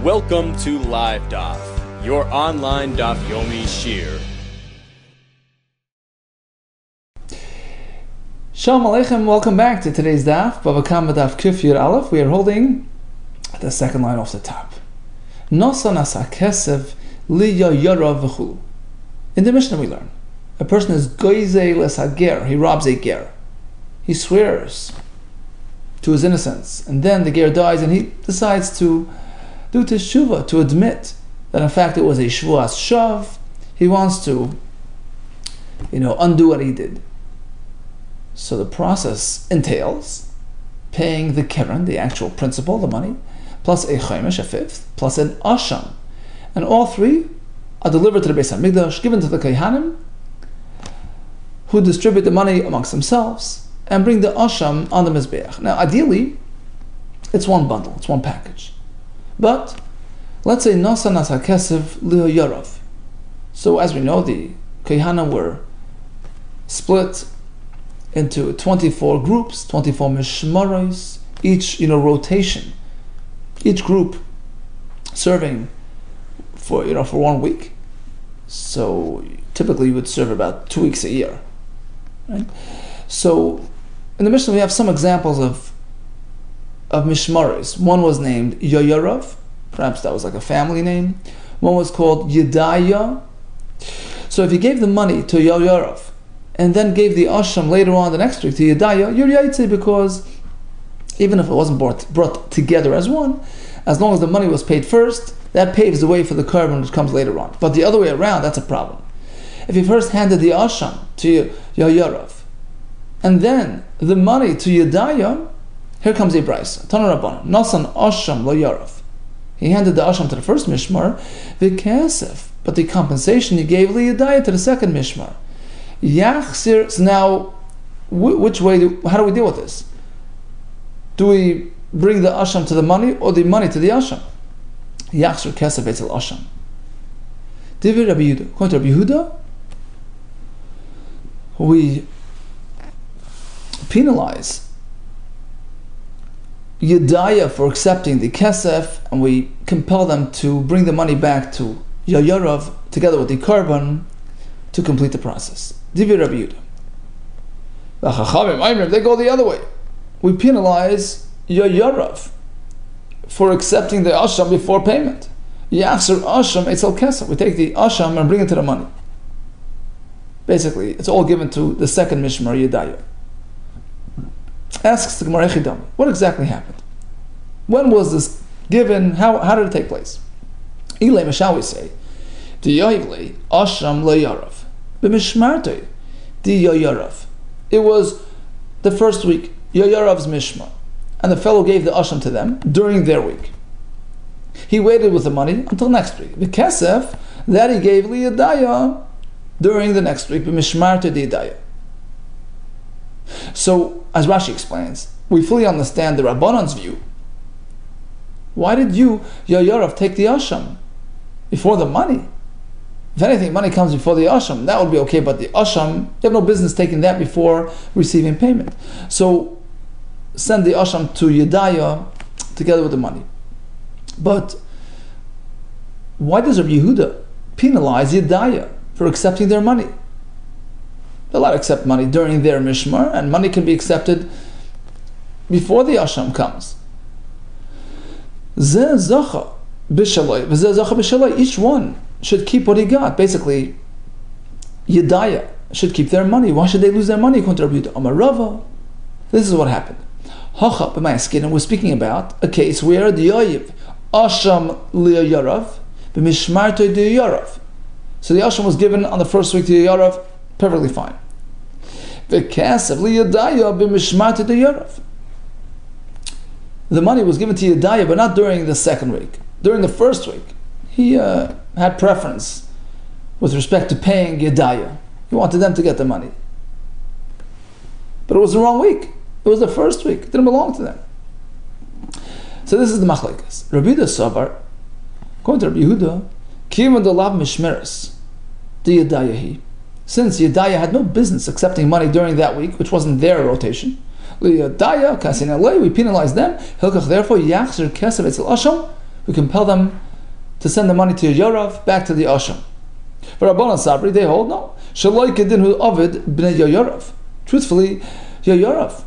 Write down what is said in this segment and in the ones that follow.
Welcome to Live DAF, your online DAF Yomi Shir. Shalom Aleichem, welcome back to today's DAF, Bava Kamma DAF Kuf Yud Aleph. We are holding the second line off the top. Nosa nasa kesef liya yara v'chulu. In the Mishnah we learn, a person is goizei leshager, he robs a ger. He swears to his innocence, and then the ger dies and he decides to do teshuvah, to admit that in fact it was a shvuas shav. He wants to, undo what he did. So the process entails paying the keren, the actual principal, the money, plus a chaimish, a fifth, plus an asham. And all three are delivered to the Beis HaMikdash, given to the Kohanim, who distribute the money amongst themselves and bring the asham on the Mizbeach. Now ideally, it's one bundle, it's one package. But let's say nasa nasa kesef liho yarav. So as we know, the Kohanim were split into 24 groups, 24 mishmaros, each rotation, each group serving for 1 week. So typically you would serve about 2 weeks a year, right? So in the Mishnah we have some examples of mishmaros. One was named Yoyarav, perhaps that was like a family name. One was called Yedaya. So if you gave the money to Yoyarav and then gave the asham later on the next week to Yedaya, you're yaitse, because even if it wasn't brought together as one, as long as the money was paid first, that paves the way for the korban which comes later on. But the other way around, that's a problem. If you first handed the asham to Yoyarav and then the money to Yedaya, here comes a brayso. Tana Rabbanan, Nasan asham lo yarav. He handed the asham to the first mishmar, v'kesef, but the compensation he gave Yedaya to the second mishmar. Yachsir. So now, which way? How do we deal with this? Do we bring the asham to the money or the money to the asham? Yachsir kesef etzel asham. Divi Rabbi Yehuda. According to Rabbi Yehuda, we penalize Yedaya for accepting the kesef, and we compel them to bring the money back to Yoyarav together with the korban to complete the process. Divi Rabbi Yehuda. The Chachamim, they go the other way. We penalize Yoyarav for accepting the asham before payment. Yachsir asham etzel kesef. We take the asham and bring it to the money. Basically, it's all given to the second mishmar, Yedaya. Asks the Gemara Chidam, what exactly happened? When was this given? How did it take place? Ilay, shall we say, the Yoivle asham le'yarav, b'mishmartei di Yoyarav. It was the first week, Yoyarav's mishmar, and the fellow gave the asham to them during their week. He waited with the money until next week. The kesef that he gave Yedaya during the next week, b'mishmartei di Yedaya. So, as Rashi explains, we fully understand the Rabbanan's view. Why did you, Yoyarav, take the asham before the money? If anything, money comes before the asham, that would be okay, but the asham, you have no business taking that before receiving payment. So, send the asham to Yedaya together with the money. But, why does Rabbi Yehuda penalize Yedaya for accepting their money? They're allowed to accept money during their mishmar, and money can be accepted before the asham comes. Each one should keep what he got. Basically, Yedaya should keep their money. Why should they lose their money? Amarava. This is what happened. And we're speaking about a case where the Yoyiv asham li'yarav b'mishmartei di'yarav. So the asham was given on the first week to Yarav, perfectly fine. The money was given to Yedaya, but not during the second week. During the first week, he had preference with respect to paying Yedaya. He wanted them to get the money. But it was the wrong week. It was the first week. It didn't belong to them. So this is the machlekes. Rabbi Yehuda Savar, according to Rabbi Yehuda, Kivan de Lav Mishmeres, the Yedayahi. Since Yedaya had no business accepting money during that week, which wasn't their rotation, we penalize them. Therefore, Yachzir Kesef Etzel Asham we compel them to send the money to Yorav back to the Asham. But Rabbanan Sabri, they hold no. Shaloi kedinhu Ovid b'nei Yorav. Truthfully, Yorav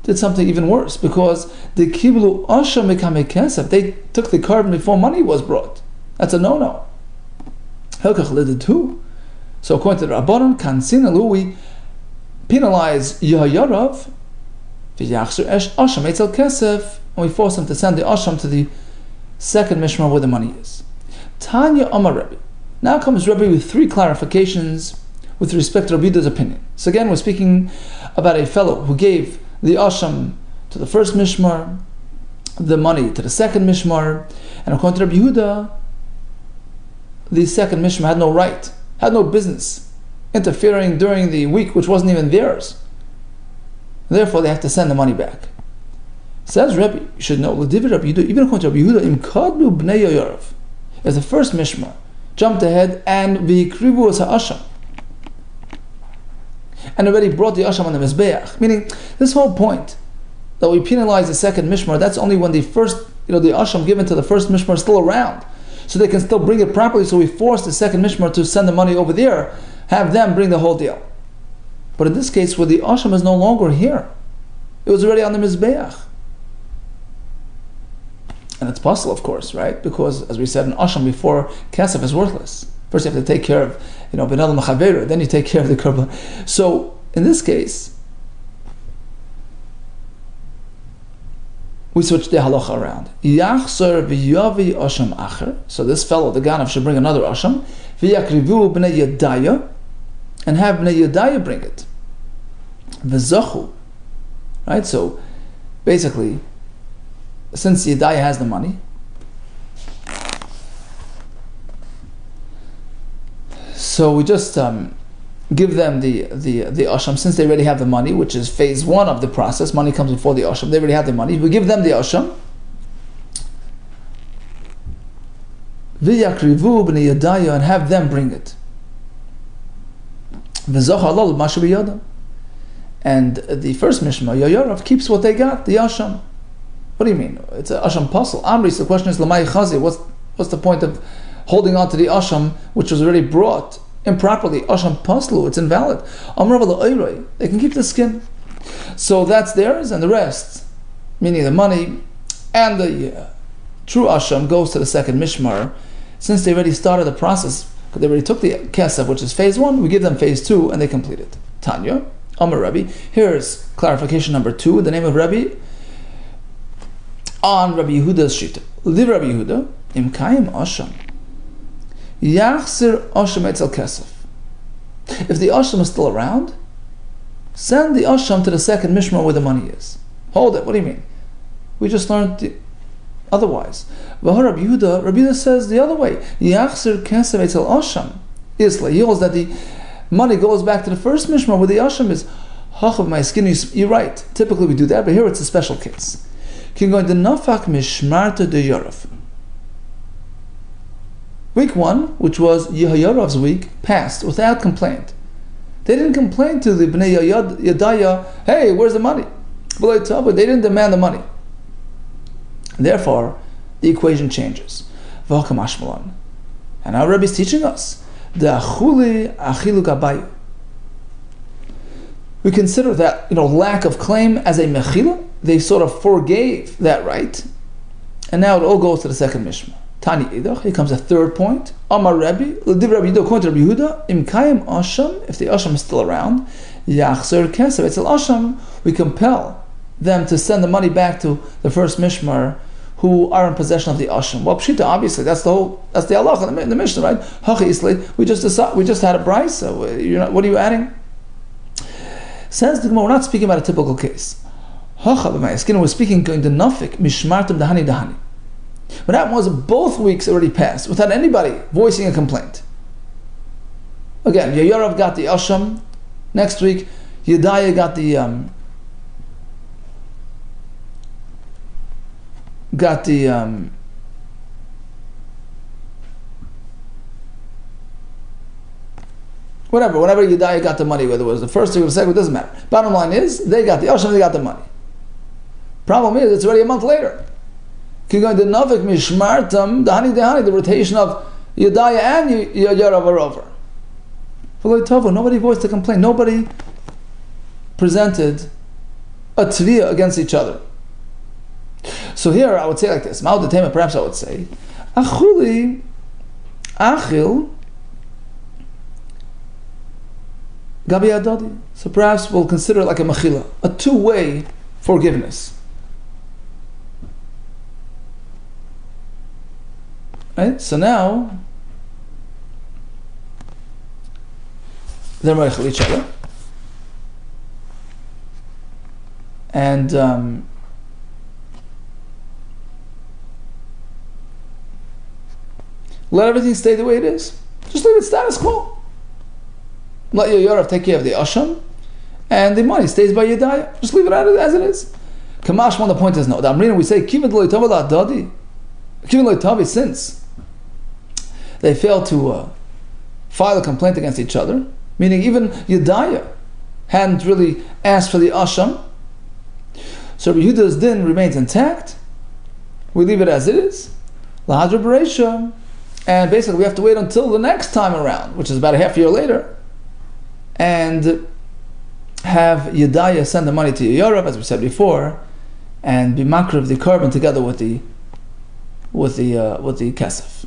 did something even worse, because the kiblu Asham mekame kesef, they took the carbon before money was brought. That's a no-no. Helkach lidid too. So according to the Rabbanan, Kansinalu, we penalize Yorav v'yachzer esh Asham etzel kesef, and we force him to send the Asham to the second Mishmar where the money is. Tanya Amar Rebbe. Now comes Rebbe with three clarifications with respect to Rabbi Yehuda's opinion. So again, we're speaking about a fellow who gave the Asham to the first Mishmar, the money to the second Mishmar, and according to Rabbi Yehuda, the second Mishmar had no right, had no business interfering during the week which wasn't even theirs. Therefore, they have to send the money back. Says Rebbe, you should know, even according to Rabbi Yehuda, im kadlu bnei Yorav, if the first Mishmar jumped ahead and v'yikrivu as ha'asham, and already brought the asham on the mizbeach, meaning this whole point that we penalize the second Mishmar, that's only when the first, the asham given to the first Mishmar is still around, so they can still bring it properly. So we force the second Mishmar to send the money over there, have them bring the whole deal. But in this case, where the asham is no longer here, it was already on the mizbeach. And it's possible, of course, right? Because, as we said, an asham before kesef is worthless. First you have to take care of, benal machaveru, then you take care of the korban. So, in this case, we switch the halacha around. Yachzer v'yavi asham acher. So this fellow, the ganav, should bring another asham. V'yakrivu b'nei yedaya, and have b'nei yedaya bring it. V'zachu. Right? So, basically, since Yedaya has the money, so we just give them the asham, since they already have the money, which is phase one of the process. Money comes before the asham. They already have the money. We give them the asham. V'yakrivu b'nei Yedaya, and have them bring it. V'zoch halal mashu b'yadam. And the first Mishmar, Yorav, keeps what they got, the asham. What do you mean? It's an asham puzzle. Amri, so the question is, Lamai Chazi, what's the point of holding on to the asham which was already brought improperly? Asham puzzle, it's invalid. They can keep the skin. So that's theirs, and the rest, meaning the money and the true asham, goes to the second Mishmar. Since they already started the process, because they already took the kesef, which is phase one, we give them phase two, and they complete it. Tanya, Amar Rabbi. Here's clarification number 2, the name of Rabbi, on Rabbi Yehuda's shita. Live Rabbi Yehuda, im kayim asham, yachzir asham etzel kesef. If the asham is still around, send the asham to the second Mishmar where the money is. Hold it, what do you mean? We just learned otherwise. Rabbi Yehuda says the other way. Yachzir kesef etzel asham. Isla, he holds that the money goes back to the first Mishmar where the asham is. Hachav my skin, you're right. Typically we do that, but here it's a special case. Week 1, which was Yehoyarov's week, passed without complaint. They didn't complain to the Bnei Yedaya, hey, where's the money? But they didn't demand the money. Therefore, the equation changes. And now Rabbi is teaching us, we consider that lack of claim as a mechila. They sort of forgave that right, and now it all goes to the second Mishmar. Tani idach, here comes a third point. Amar Rabbi, l'div Rabbi Yehuda, according to Rabbi Yehuda, im kayim asham, if the asham is still around, yachzer kesef etzel asham, we compel them to send the money back to the first Mishmar who are in possession of the asham. Well, pshita, obviously, that's the halacha in the Mishnah, right? Hachi isli, we just had a brisa. What are you adding? Says the Gemara, we're not speaking about a typical case. We're speaking going to nafik mishmartim dahani dahani. What happened was both weeks already passed without anybody voicing a complaint. Again, Yorav got the asham. Next week, Yedaya got the whenever Yedaya got the money, whether it was the first or the second, it doesn't matter. Bottom line is, they got the asham, they got the money. Problem is, it's already a month later. The rotation of Yadaya and Yarav are over. Nobody voiced a complaint. Nobody presented a tviyah against each other. So here I would say like this. Perhaps I would say, Achuli, Achil, Gabi Adadi. So perhaps we'll consider it like a mechila, a two-way forgiveness. Right? So now they're meichel each other, and let everything stay the way it is. Just leave it status quo. Let your Yorav take care of the asham, and the money stays by Yedaya. Just leave it as it is. Kamash, the point is no. The Amrina, we say kivad lo yitav la dadi, kivad lo yitav, since they failed to file a complaint against each other, meaning even Yedaya hadn't really asked for the asham. So Rabbi Yehuda's din remains intact. We leave it as it is. Lahadra Bereisha. And basically we have to wait until the next time around, which is about a half year later, and have Yedaya send the money to Yorav, as we said before, and be makriv the carbon together with the kesef.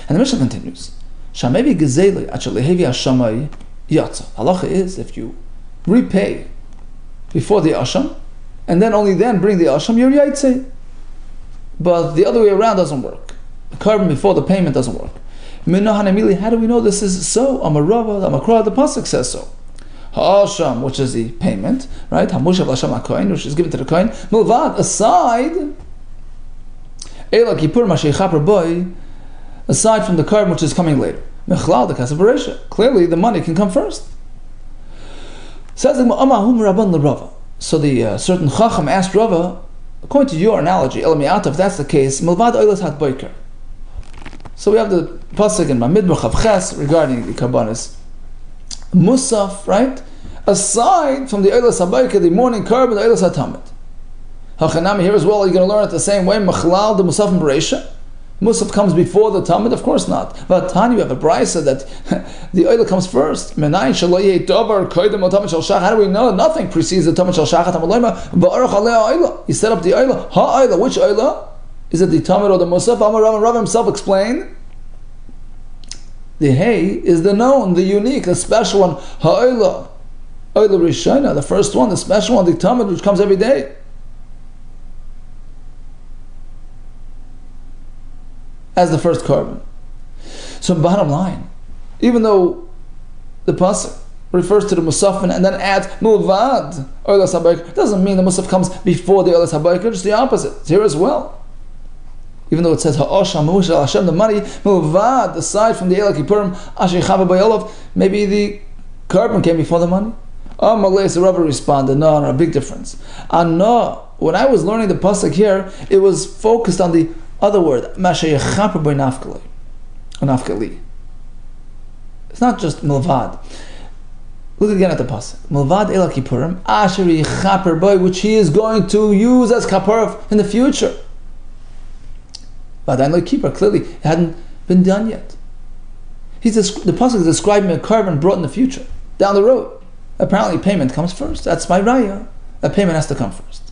And the Mishnah continues. Shamevi gezeli achalehevi hashamai yatsa. Halacha is if you repay before the asham, and then only then bring the asham, you're yaitse. But the other way around doesn't work. The carbon before the payment doesn't work. How do we know this is so? Amarava, Amakra, the pasuk says so. Ha'asham, which is the payment, right? Hamushav l'asham ha'kohen, which is given to the kohen. Milvad, aside, Ela kipur masheichaper boy, aside from the carbon which is coming later. Mechlal, the kasef bereisha. Clearly, the money can come first. Says the Amahum Rabban l'Rava. So the certain Chacham asked Rava, according to your analogy, Elamiata, if that's the case, Milvad oilas hat boiker. So we have the pasuk in Mamidbar Chav Ches regarding the karbanis Musaf, right? Aside from the oilas haboiker, the morning carbon, the oilas hatamid. Hachanami here as well. You're going to learn it the same way. Machlal the Musaf and Bereisha. Musaf comes before the Tamid, of course not. But Tani, you have a brisa that the oil comes first. How do we know? Nothing precedes the Tamid Shal Shachat. He set up the oil. Ha-oil, which oil? Is it the Tamid or the Musaf? Rav himself explained. The hay is the known, the unique, the special one. Ha-oil. Oil Rishona, the first one, the special one, the Tamid, which comes every day. As the first carbon. So bottom line, even though the pasuk refers to the musafin and then adds mulvad oilas habayker, doesn't mean the musaf comes before the oilas habayker, just the opposite. It's here as well. Even though it says ha'osham mushal Hashem, the money mulvad, aside from the elak yipurim asher chava bayolov, maybe the carbon came before the money. Malay, the Rabbi responded, no, a big difference. No, when I was learning the pasuk here, it was focused on the other word, mashayechaper by nafkali, nafkali. It's not just milvad. Look again at the pasuk. Milvad elak yipurim asher yechaper boy, which he is going to use as kapara in the future. But I know keeper clearly it hadn't been done yet. The pasuk is describing a carbon brought in the future, down the road. Apparently, payment comes first. That's my raya. A payment has to come first.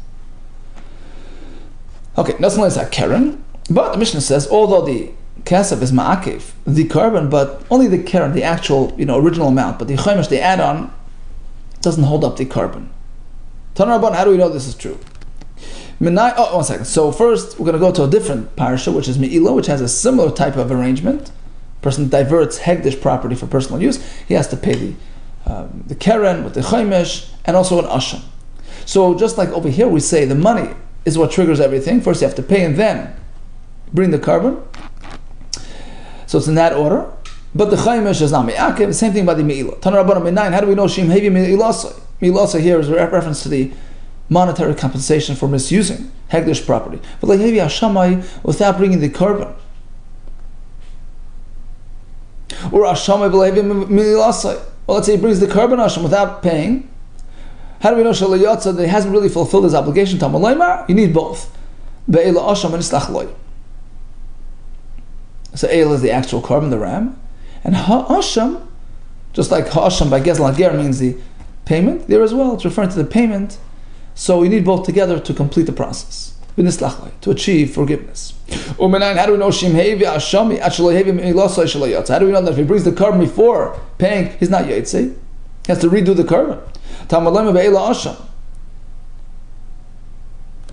Okay, not only is that keren. But the Mishnah says, although the kesef is ma'akev, the carbon, but only the keren, the actual, original amount, but the chaimish, the add-on, doesn't hold up the carbon. Tanar Rabban, how do we know this is true? One second. So first, we're going to go to a different parasha, which is Me'ila, which has a similar type of arrangement. Person diverts hegdish property for personal use. He has to pay the keren with the chaimish, and also an asham. So just like over here, we say the money is what triggers everything. First, you have to pay, and then bring the carbon. So it's in that order. But the chaimish is not me'akev. The same thing about the me'ilah. Tanar Rabbanan me'nayin. How do we know shim hevi me'ilasai? Me'ilasai here is a reference to the monetary compensation for misusing hegdish property. But like hevi hashamai, without bringing the carbon. Or hashamai v'lehevi me'ilasai. Well, let's say he brings the carbon asham without paying. How do we know shalayatza that he hasn't really fulfilled his obligation? Talmud Leimar, you need both. Be'ela asham v'nislach loy. So eil is the actual carbon, the ram, and ha'asham, just like ha'asham by gezel hager means the payment, there as well, it's referring to the payment. So we need both together to complete the process. To achieve forgiveness. How do we know How do we know that if he brings the carbon before paying, he's not yaitse? He has to redo the carbon.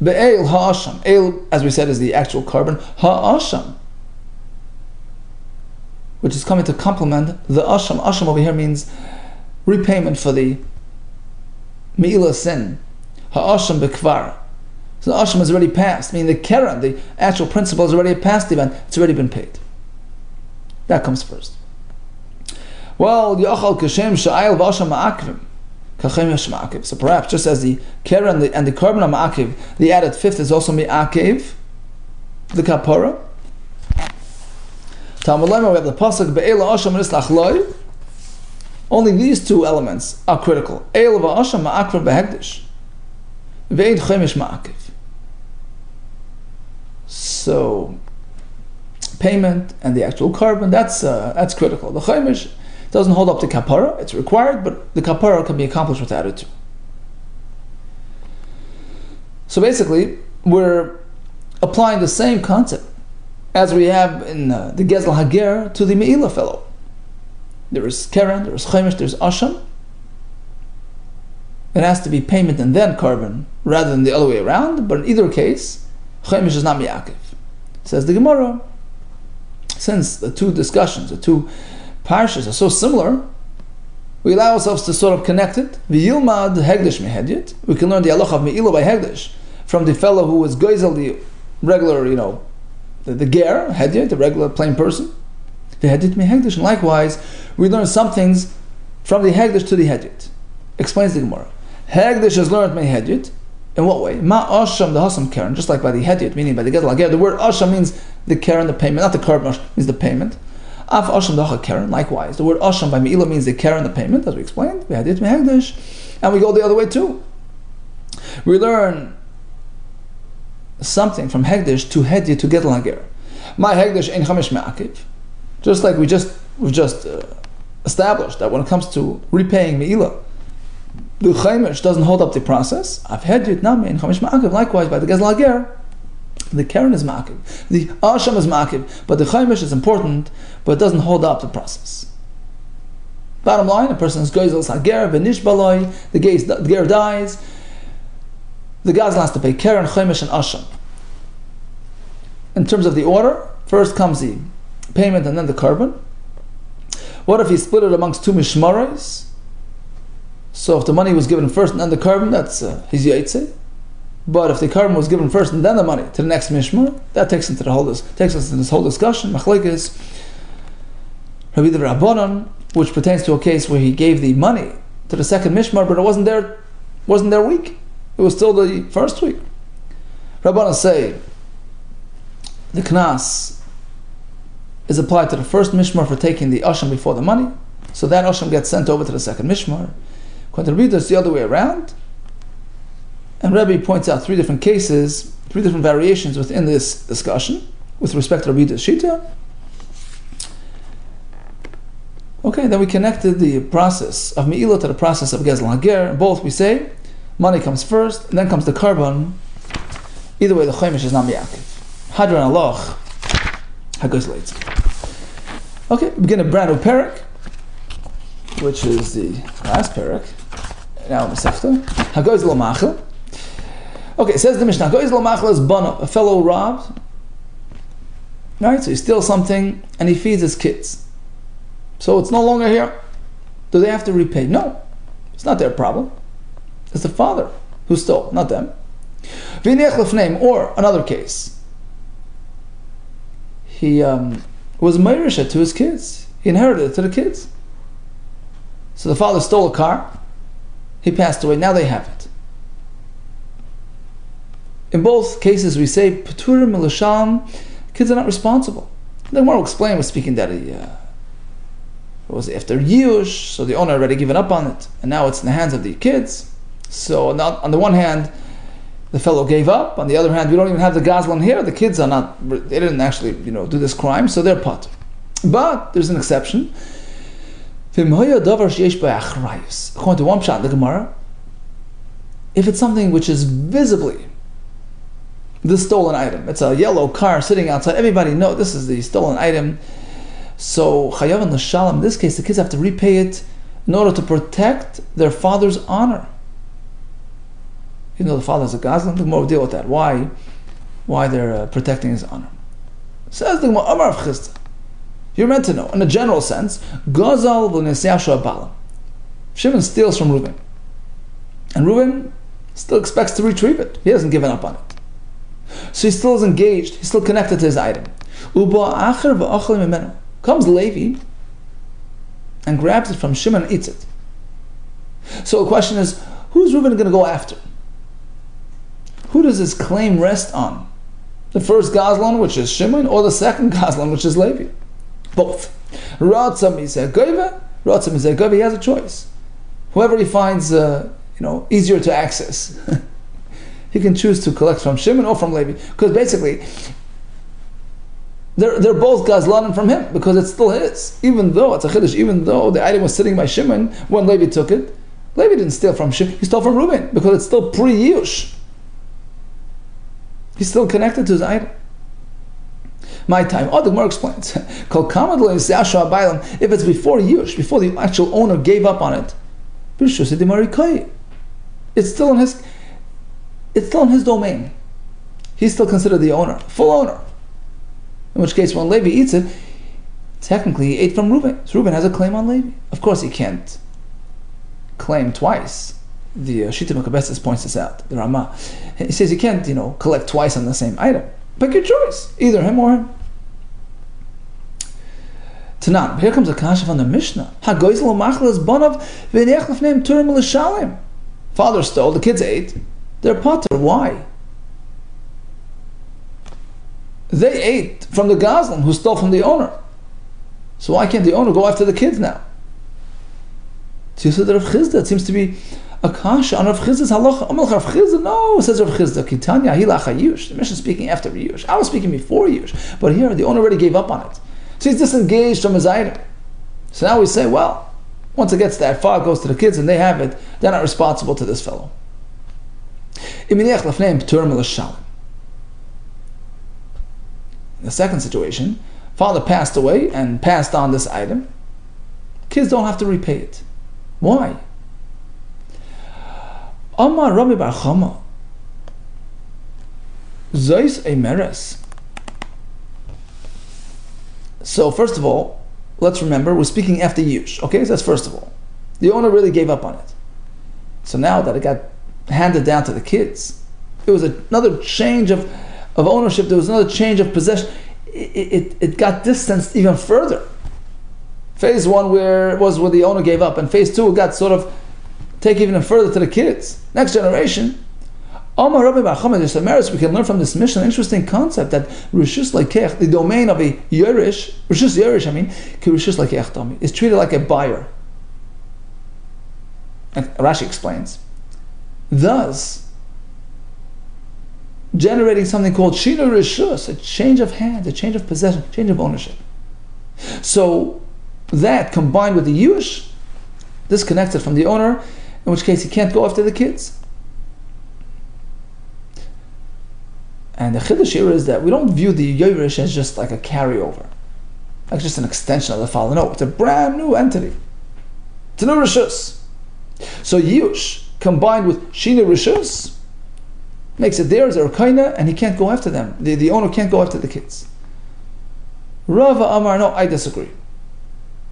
Be'el ha'asham. El, as we said, is the actual carbon. Ha'asham, which is coming to complement the asham. Asham over here means repayment for the me'ilah sin. Ha'asham bekvar. So the asham has already passed, meaning the keren, the actual principle, is already a past event. It's already been paid. That comes first. Well, yachal kashem sha'ayil v'asham ma'akvim. So perhaps just as the keren and the carbon of ma'akiv, the added fifth is also mi'akiv, the kapara. Talmud we have the pasuk be'ela asham nislach loy. Only these two elements are critical. Eil v'asham ma'akvim behegdish. Ve'ed chemish ma'akiv. So, payment and the actual carbon, that's critical. The chemish doesn't hold up to kapara, it's required, but the kapara can be accomplished without it too. So basically, we're applying the same concept as we have in the gezel hager to the me'ilah fellow. There is keren, there is chemish, there is asham. It has to be payment and then carbon, rather than the other way around, but in either case, chemish is not mi'akiv. Says the Gemara, since the two discussions, the two parshas are so similar, we allow ourselves to sort of connect it. V'yilmad hegdish mehedyet. We can learn the halacha of me'ilah by hegdish from the fellow who was goizel, the regular, the ger, hedyet, the regular plain person. The hedyet mehegdish, and likewise, we learn some things from the hegdish to the hedyet. Explains the Gemara. Hegdish is learned mehedyet. In what way? Ma asham the hasam keren, just like by the hedyet, meaning by the gezel hager. The word asham means the keren, the payment, not the carbon means the payment. Af asham the keren, likewise. The word asham by me'ilah means the keren, the payment, as we explained. We hedyet mehegdish, and we go the other way too. We learn something from hegdish to hedyet to gezel hager. My hegdish ein chamish me'akiv. Just like we've just established that when it comes to repaying me'ilah, the chemish doesn't hold up the process. I've had it now in chamish ma'akiv. Likewise, by the gezel hager, the keren is ma'akiv, the asham is ma'akiv, but the chemish is important, but it doesn't hold up the process. Bottom line: a person is gezel hager v'nish baloi. The ger dies. The gazel has to pay keren, chemish, and asham. In terms of the order, first comes the payment and then the carbon. What if he split it amongst two mishmaros? So if the money was given first and then the carbon, that's his yaitse. But if the carbon was given first and then the money to the next mishmar, that takes us into this whole discussion. Machlekes Rabbi Yehuda Rabbanan, which pertains to a case where he gave the money to the second mishmar, but it wasn't their week. It was still the first week. Rabbanan say the knas is applied to the first mishmar for taking the asham before the money, so that asham gets sent over to the second mishmar. According to Rabbi, it's the other way around. And Rabbi points out three different cases, three different variations within this discussion with respect to Rabbi's Shita. Okay, then we connected the process of Me'ilah to the process of Gezel Hager. Both we say, money comes first, and then comes the carbon. Either way, the Chaimish is not Mi'akiv. Hadran Allah, Hagoz Leitz. Okay, we begin a brand new parak, which is the last parak. Now Masechta. Hagoz Lo Machel. Okay, it says the Mishnah, Hagoz Lo Machel is Bana, a fellow robbed. Right, so he steals something and he feeds his kids. So it's no longer here. Do they have to repay? No. It's not their problem. It's the father who stole, not them. Or another case. He was Meirisha to his kids. He inherited it to the kids. So the father stole a car. He passed away. Now they have it. In both cases we say, Peturim Milasham, kids are not responsible. The Gemara will explain, we're speaking that it was after Yush, so the owner already given up on it, and now it's in the hands of the kids. So on the one hand, the fellow gave up. On the other hand, we don't even have the gazlan here. The kids are not, they didn't actually, do this crime, so they're potter. But there's an exception. According to one pshat in the Gemara, if it's something which is visibly the stolen item, it's a yellow car sitting outside, everybody knows this is the stolen item, so chayav and l'shalom, in this case the kids have to repay it in order to protect their father's honor. The father's a gazlan, the Gemara will deal with that. Why they're protecting his honor. Says the Gemara, Amar of Chisda, you're meant to know, in a general sense, Gazal v'nesiyashu abalam. Shimon steals from Reuben, and Reuben still expects to retrieve it. He hasn't given up on it. So he still is engaged, he's still connected to his item. Comes Levi and grabs it from Shimon and eats it. So the question is, who's Reuben going to go after? Who does his claim rest on? The first Gazlan, which is Shimon, or the second Gazlan, which is Levi? Both. Ratzam Mizeh Gova, he has a choice. Whoever he finds easier to access. He can choose to collect from Shimon or from Levi. Because basically, they're both Gazlanim from him, because it's still his. Even though, it's a Chiddush, even though the item was sitting by Shimon when Levi took it, Levi didn't steal from Shimon, he stole from Reuben, because it's still pre-Yush. He's still connected to his item. My time. The Gemara explains. If it's before Yush, before the actual owner gave up on it, it's still in his domain. He's still considered the owner, full owner. In which case, when Levi eats it, technically he ate from Reuben. So Reuben has a claim on Levi. Of course, he can't claim twice. The Shita Mekabesis points this out. The Ramah, he says you can't, collect twice on the same item. Pick your choice, either him or him. Tanan. Here comes a kasha from the Mishnah. Father stole, the kids ate. They're potter. Why? They ate from the Gazlan who stole from the owner. So why can't the owner go after the kids now? So you said that Rav Chisda, it seems to be a kasha on Rav Chisda's halacha. Rav Chisda, no, says Rav Chisda, Kitanya hilach hayush. The Mishnah is speaking after Yush. I was speaking before Yush, but here the owner already gave up on it. So he's disengaged from his item. So now we say, well, once it gets that far, it goes to the kids and they have it, they're not responsible to this fellow. In the second situation, father passed away and passed on this item. Kids don't have to repay it. Why? Amar Rabbi Kamma, Zois Emeres. So first of all, let's remember, we're speaking after Yush. Okay, so that's first of all. The owner really gave up on it. So now that it got handed down to the kids, it was another change of ownership, there was another change of possession. It got distanced even further. Phase 1 where the owner gave up, and phase 2 it got sort of taken even further to the kids. Next generation. Amar Rabbi Yehuda Kessler, we can learn from this mission an interesting concept that Rishus Lekech, the domain of a Yerish, Rishus Yerish, Rishus Lekech Dami, is treated like a buyer. And Rashi explains. Thus, generating something called Shina Rishus, a change of hands, a change of possession, change of ownership. So, that combined with the Yush, disconnected from the owner, in which case he can't go after the kids. And the Chiddush here is that we don't view the Yerish as just like a carryover, like just an extension of the father. No, it's a brand new entity. It's a new Rishus. So Yush combined with Shina Rishus makes it theirs, or Kaina, and he can't go after them. The owner can't go after the kids. Rava Amar, no, I disagree.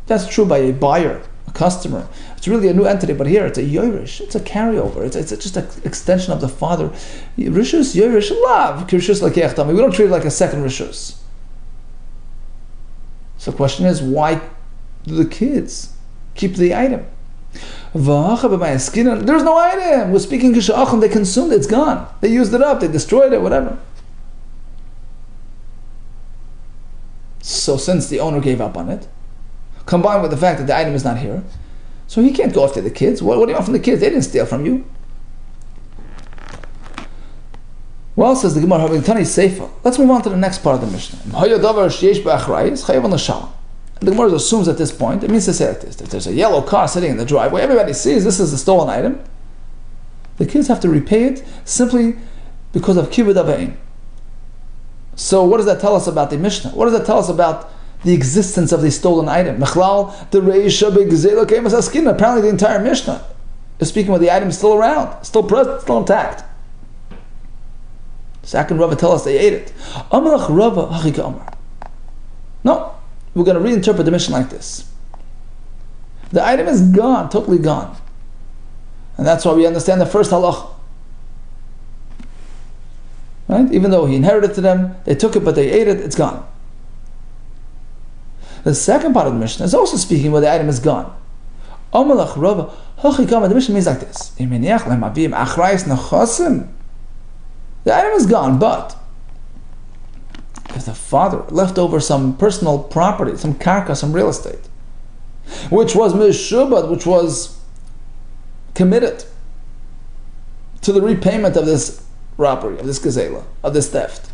That's true by a buyer, a customer. It's really a new entity, but here it's a Yerish. It's a carryover. It's just an extension of the father. Rishus, Yerish, love. Rishus Lekech Dami. We don't treat it like a second Rishus. So the question is, why do the kids keep the item? There's no item. We're speaking Kisha'achim. They consumed it. It's gone. They used it up. They destroyed it. Whatever. So since the owner gave up on it, combined with the fact that the item is not here, so he can't go after the kids. What do you want from the kids? They didn't steal from you. Well, says the Gemara, let's move on to the next part of the Mishnah. The Gemara assumes at this point, it means to say like this: if there's a yellow car sitting in the driveway, everybody sees this is a stolen item. The kids have to repay it simply because of kibud avayim. So what does that tell us about the Mishnah? What does that tell us about the existence of the stolen item? Apparently the entire Mishnah is speaking with the item still around, still present, still intact. Zach and Rava tell us they ate it. No, we're going to reinterpret the Mishnah like this. The item is gone, totally gone. And that's why we understand the first halach. Right? Even though he inherited to them, they took it, but they ate it, it's gone. The second part of the Mishnah is also speaking where the item is gone. The Mishnah means like this. The item is gone, but if the father left over some personal property, some karka, some real estate, which was mishubad, which was committed to the repayment of this robbery, of this gezela, of this theft,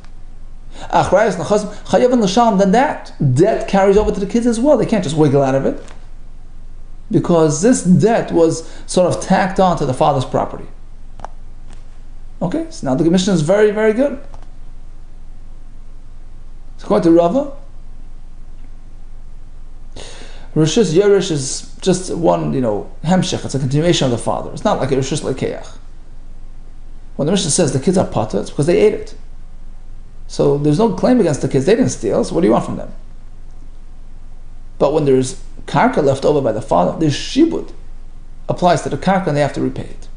then that debt carries over to the kids as well. They can't just wiggle out of it, because this debt was sort of tacked on to the father's property. Okay, so now the Mishnah is very, very good. So according to Rava, Rishus Yerush is just one, hemshech. It's a continuation of the father. It's not like a Rishus Lekeach. When the Mishnah says the kids are potter, it's because they ate it. So there's no claim against the kids. They didn't steal, so what do you want from them? But when there's karka left over by the father, this shibud applies to the karka and they have to repay it.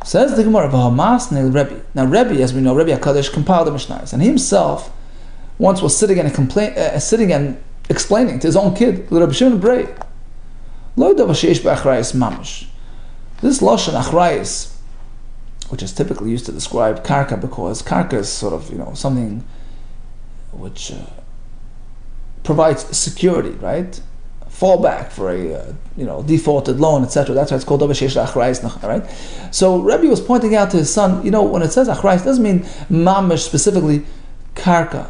Says the Gemara, Rebbe. Now Rebbe, as we know, Rebbe HaKadosh compiled the Mishnahs, and he himself once was sitting and explaining to his own kid, Rabbi Shimon Brei, this lashon achrayis, which is typically used to describe karka, because karka is sort of something which provides security, right? Fallback for a defaulted loan, etc. That's why it's called right? So Rebbe was pointing out to his son, when it says achrayis, it doesn't mean mamish specifically karka,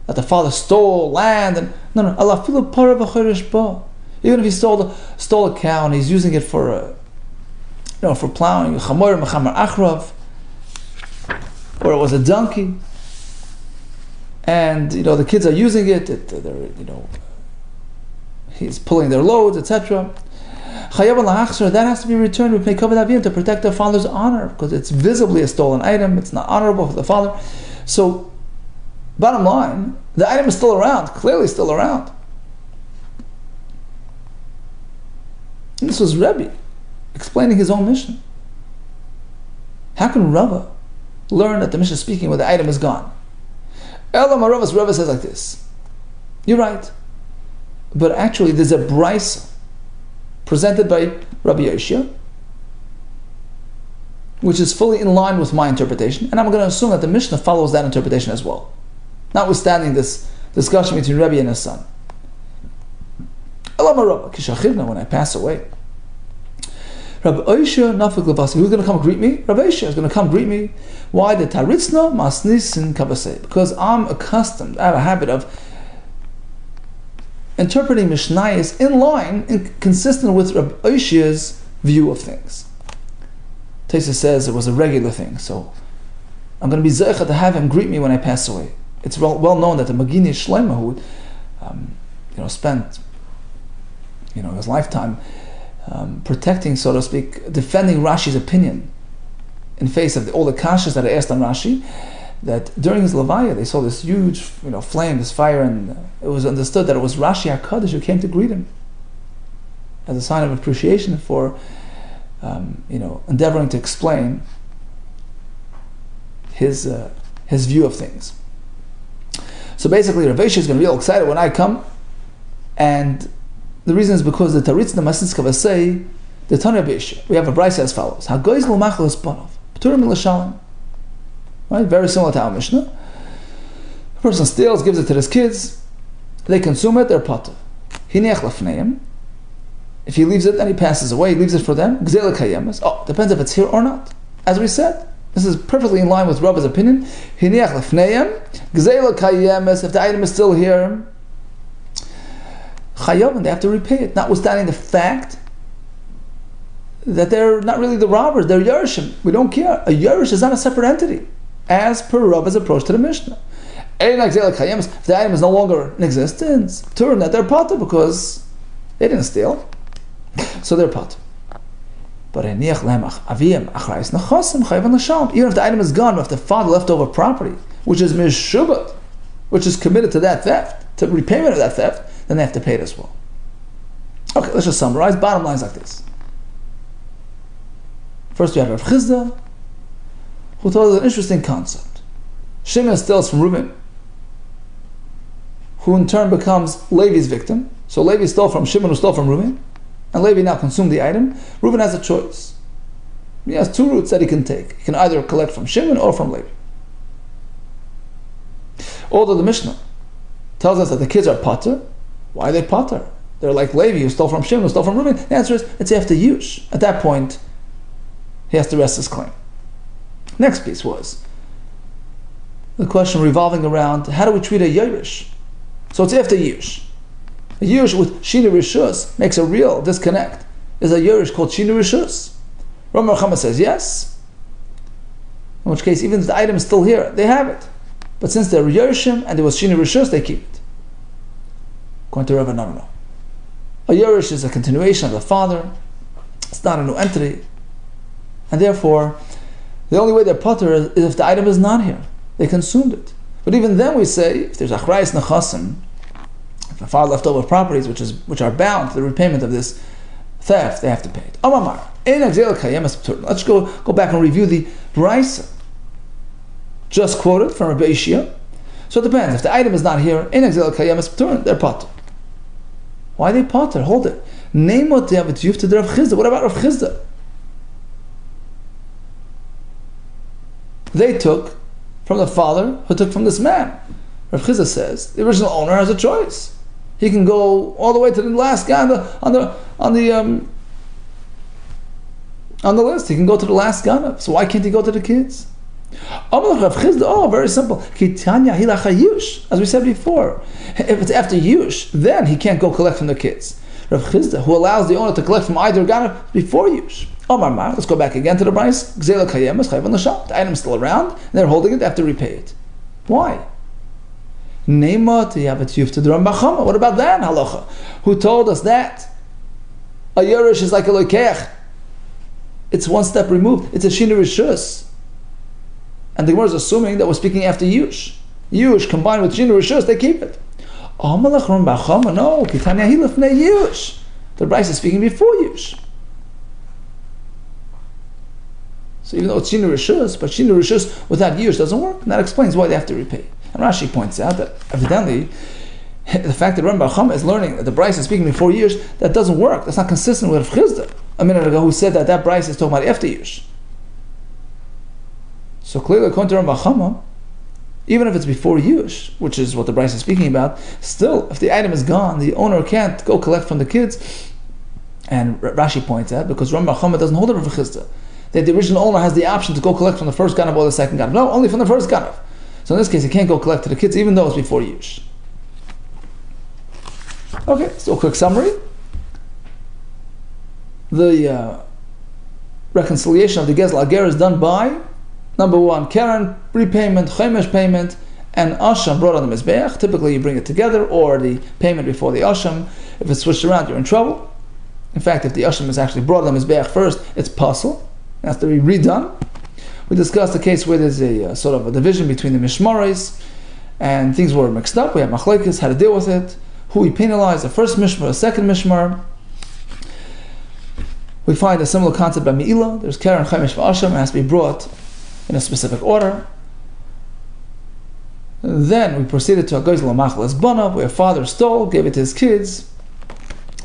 that the father stole land, and no, even if he stole a cow and he's using it for for plowing, or it was a donkey, and the kids are using it, he's pulling their loads, etc. That has to be returned with Mekabed to protect their father's honor, because it's visibly a stolen item. It's not honorable for the father. So, bottom line, the item is still around, clearly still around. And this was Rebbe explaining his own Mishnah. How can Rava learn that the Mishnah is speaking where the item is gone? Elam Rava says like this. You're right. But actually there's a brisa presented by Rabbi Yehuda, which is fully in line with my interpretation, and I'm going to assume that the Mishnah follows that interpretation as well, notwithstanding this discussion between Rabbi and his son. When I pass away, Rabbi Oisha nafik levasi. Who's going to come greet me? Rabbi Oisha is going to come greet me. Why? The taritzna masnisin kabasei. Because I'm accustomed, I have a habit of interpreting Mishnayos in line, consistent with Rabbi Oisha's view of things. Taisa says it was a regular thing, so I'm going to be zeicha to have him greet me when I pass away. It's well known that the Magini Shleima, who spent his lifetime protecting, so to speak, defending Rashi's opinion in face of all the kashas that are asked on Rashi, that during his levaya they saw this huge flame, this fire, and it was understood that it was Rashi HaKadosh who came to greet him as a sign of appreciation for endeavoring to explain his view of things. So basically Rav Oisha is going to be all excited when I come, and the reason is because the Taritzna Masinska say the Tanya Beisha. We have a brayso as follows: Hagoyz lo machal espanov, p'turim l'shalom. Right, very similar to our Mishnah. A person steals, gives it to his kids, they consume it, they're potter. Hiniach lafneim. If he leaves it and he passes away, he leaves it for them. Gzela kayemes. Depends if it's here or not. As we said, This is perfectly in line with Rabbi's opinion. Hiniach lefneim, gzeila kayemes, if the item is still here, chayov, and they have to repay it, notwithstanding the fact that they're not really the robbers, they're Yerushim. We don't care. A Yerush is not a separate entity, as per Rabbi's approach to the Mishnah. If the item is no longer in existence, turn that they're potter because they didn't steal, so they're potter. But even if the item is gone, if the father left over property, which is mishubot, which is committed to that theft, to repayment of that theft, then they have to pay it as well. Okay, let's just summarize. Bottom line is like this. First we have Rav Chizda, who told us an interesting concept. Shimon steals from Reuben, who in turn becomes Levi's victim. So Levi stole from Shimon, who stole from Reuben, and Levi now consumed the item. Reuben has a choice. He has two routes that he can take. He can either collect from Shimon or from Levi. Although the Mishnah tells us that the kids are potter, why are they potter? They're like Levi, who stole from Shimon, who stole from Reuben. The answer is, it's after Yush. At that point, he has to rest his claim. Next piece was the question revolving around, how do we treat a Yerush? So it's after Yush. A Yerush with Shina Rishus makes a real disconnect. Is a Yerush called Shina Rishus? Bava Kamma says yes. In which case, even if the item is still here, they have it. But since they're Yerushim and there was Shina Rishus, they keep it. According to Rava, no. A Yerush is a continuation of the father. It's not a new entity. And therefore, the only way they're potter is if the item is not here. They consumed it. But even then we say, if there's achrayis nechasim, if the father left over properties which are bound to the repayment of this theft, they have to pay it. Amamar, let's go back and review the brisa just quoted from Rabbi Yehuda. So it depends. If the item is not here, they're potter. Why are they potter? Hold it. What about Rav Chizda? They took from the father who took from this man. Rav Chizda says the original owner has a choice. He can go all the way to the last guy on the list. He can go to the last guy. So why can't he go to the kids? Rav Chizda, very simple. As we said before, if it's after Yush, then he can't go collect from the kids. Rav Chizda, who allows the owner to collect from either Ganav before Yush. Let's go back again to the Bryce. The item's still around, and they're holding it, they have to repay it. Why? What about that halacha? Who told us that? A Yerush is like a lokeach. It's one step removed. It's a Shina Rishus. And the Gemara is assuming that we're speaking after Yush. Yush combined with Shina Rishus, they keep it. No, the Bryce is speaking before Yush. So even though it's Shina Rishus, but Shina Rishus without Yush doesn't work, and that explains why they have to repay. And Rashi points out that evidently the fact that Bava Kamma is learning that the Bryce is speaking before Yush, that doesn't work. That's not consistent with Rav Chizda a minute ago, who said that Bryce is talking about after Yush. So clearly, according to Bava Kamma, even if it's before Yush, which is what the Bryce is speaking about, still, if the item is gone, the owner can't go collect from the kids. And Rashi points out, because Bava Kamma doesn't hold it Rav Chizda, that the original owner has the option to go collect from the first Ganav or the second Ganav. No, only from the first Ganav. So in this case, he can't go collect to the kids, even though it's before Yush. Okay, so a quick summary. The reconciliation of the Gezel Ager is done by, number one, Karen repayment, Chemesh payment, and Asham brought on the Mizbeach. Typically you bring it together, or the payment before the Asham. If it's switched around, you're in trouble. In fact, if the Asham is actually brought on the Mizbeach first, it's puzzle. It has to be redone. We discussed a case where there's a sort of a division between the Mishmaris, and things were mixed up. We had Machlekes, how to deal with it, who we penalized, the first Mishmar, the second Mishmar. We find a similar concept by Me'ilah. There's Karen, Chemesh, V'Asham. It has to be brought in a specific order. Then we proceeded to a Gezel Machlas Banav, where father stole, gave it to his kids.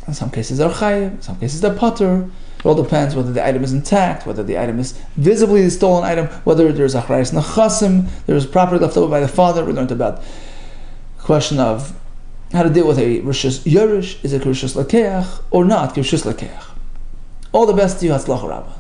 In some cases they're chayiv, in some cases they're potter. It all depends whether the item is intact, whether the item is visibly the stolen item, whether there's achrayis nechasim, there's property left over by the father. We learned about the question of how to deal with a rishus yerush. Is it rishus lakeach or not rishus lakeach? All the best to you, Hatzlacha Rabbah.